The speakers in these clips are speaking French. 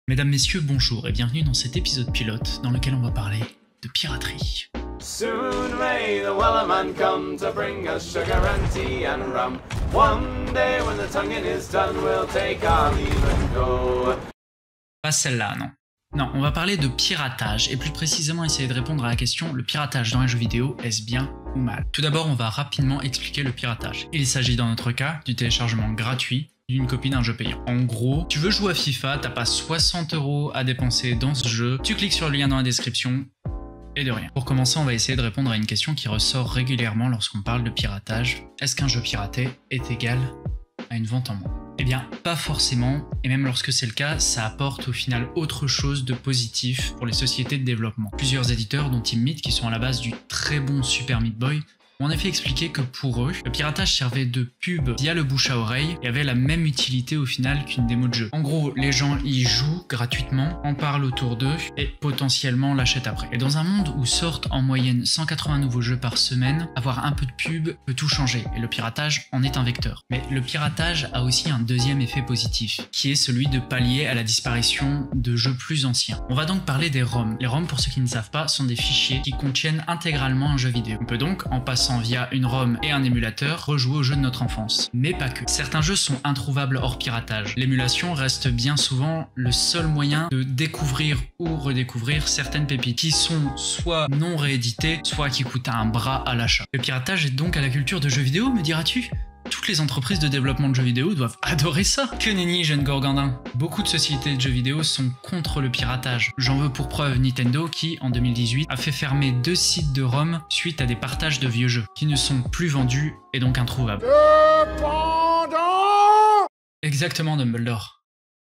Mesdames, messieurs, bonjour et bienvenue dans cet épisode pilote dans lequel on va parler de piraterie. Soon may the Wellerman come to bring us sugar and tea and rum. One day when the tonguing is done, we'll take our leave and go. Pas celle-là, non. Non, on va parler de piratage et plus précisément essayer de répondre à la question: le piratage dans les jeux vidéo, est-ce bien ou mal? Tout d'abord, on va rapidement expliquer le piratage. Il s'agit dans notre cas du téléchargement gratuit d'une copie d'un jeu payant. En gros, tu veux jouer à FIFA, t'as pas 60 € à dépenser dans ce jeu, tu cliques sur le lien dans la description, et de rien. Pour commencer, on va essayer de répondre à une question qui ressort régulièrement lorsqu'on parle de piratage. Est-ce qu'un jeu piraté est égal à une vente en moins? Eh bien, pas forcément, et même lorsque c'est le cas, ça apporte au final autre chose de positif pour les sociétés de développement. Plusieurs éditeurs, dont Team Meat, qui sont à la base du très bon Super Meat Boy, ont en effet expliqué que pour eux, le piratage servait de pub via le bouche à oreille et avait la même utilité au final qu'une démo de jeu. En gros, les gens y jouent gratuitement, en parlent autour d'eux et potentiellement l'achètent après. Et dans un monde où sortent en moyenne 180 nouveaux jeux par semaine, avoir un peu de pub peut tout changer et le piratage en est un vecteur. Mais le piratage a aussi un deuxième effet positif, qui est celui de pallier à la disparition de jeux plus anciens. On va donc parler des ROM. Les ROM, pour ceux qui ne savent pas, sont des fichiers qui contiennent intégralement un jeu vidéo. On peut donc, en passant via une ROM et un émulateur, rejouer aux jeux de notre enfance. Mais pas que. Certains jeux sont introuvables hors piratage. L'émulation reste bien souvent le seul moyen de découvrir ou redécouvrir certaines pépites qui sont soit non rééditées, soit qui coûtent un bras à l'achat. Le piratage est donc à la culture de jeux vidéo, me diras-tu? Toutes les entreprises de développement de jeux vidéo doivent adorer ça. Que nenni, jeune Gorgandin. Beaucoup de sociétés de jeux vidéo sont contre le piratage. J'en veux pour preuve Nintendo qui, en 2018, a fait fermer 2 sites de ROM suite à des partages de vieux jeux, qui ne sont plus vendus et donc introuvables. Exactement, Dumbledore.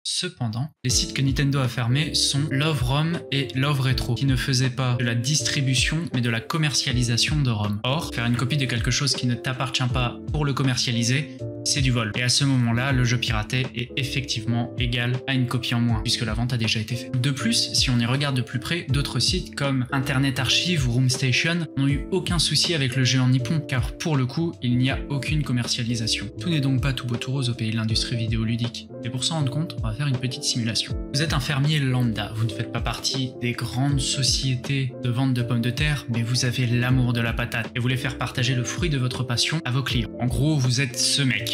Cependant, les sites que Nintendo a fermés sont Love ROM et Love Retro, qui ne faisaient pas de la distribution mais de la commercialisation de ROM. Or, faire une copie de quelque chose qui ne t'appartient pas pour le commercialiser, c'est du vol. Et à ce moment-là, le jeu piraté est effectivement égal à une copie en moins, puisque la vente a déjà été faite. De plus, si on y regarde de plus près, d'autres sites comme Internet Archive ou Roomstation n'ont eu aucun souci avec le géant nippon, car pour le coup, il n'y a aucune commercialisation. Tout n'est donc pas tout beau tout rose au pays de l'industrie vidéoludique. Et pour s'en rendre compte, on va faire une petite simulation. Vous êtes un fermier lambda, vous ne faites pas partie des grandes sociétés de vente de pommes de terre, mais vous avez l'amour de la patate et voulez faire partager le fruit de votre passion à vos clients. En gros, vous êtes ce mec.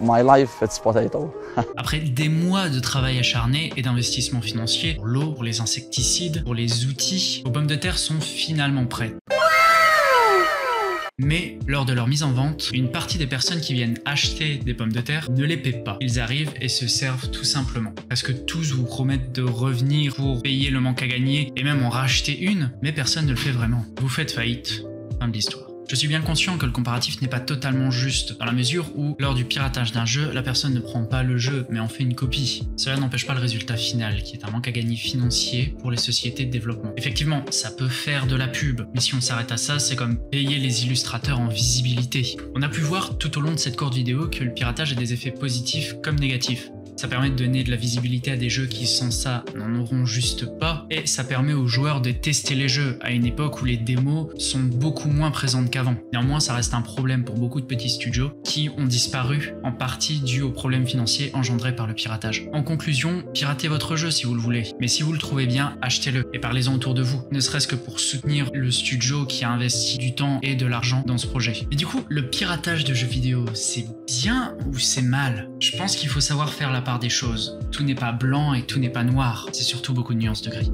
My life, it's potato. Après des mois de travail acharné et d'investissement financier pour l'eau, pour les insecticides, pour les outils, vos pommes de terre sont finalement prêtes. Mais lors de leur mise en vente, une partie des personnes qui viennent acheter des pommes de terre ne les paient pas. Ils arrivent et se servent tout simplement. Parce que tous vous promettent de revenir pour payer le manque à gagner et même en racheter une, mais personne ne le fait vraiment. Vous faites faillite. Fin de l'histoire. Je suis bien conscient que le comparatif n'est pas totalement juste, dans la mesure où, lors du piratage d'un jeu, la personne ne prend pas le jeu, mais en fait une copie. Cela n'empêche pas le résultat final, qui est un manque à gagner financier pour les sociétés de développement. Effectivement, ça peut faire de la pub, mais si on s'arrête à ça, c'est comme payer les illustrateurs en visibilité. On a pu voir tout au long de cette courte vidéo que le piratage a des effets positifs comme négatifs. Ça permet de donner de la visibilité à des jeux qui sans ça n'en auront juste pas, et ça permet aux joueurs de tester les jeux à une époque où les démos sont beaucoup moins présentes qu'avant. Néanmoins, ça reste un problème pour beaucoup de petits studios qui ont disparu en partie dû aux problèmes financiers engendrés par le piratage. En conclusion, piratez votre jeu si vous le voulez, mais si vous le trouvez bien, achetez-le et parlez-en autour de vous, ne serait-ce que pour soutenir le studio qui a investi du temps et de l'argent dans ce projet. Mais du coup, le piratage de jeux vidéo, c'est bien ou c'est mal? Je pense qu'il faut savoir faire la part des choses. Tout n'est pas blanc et tout n'est pas noir, c'est surtout beaucoup de nuances de gris.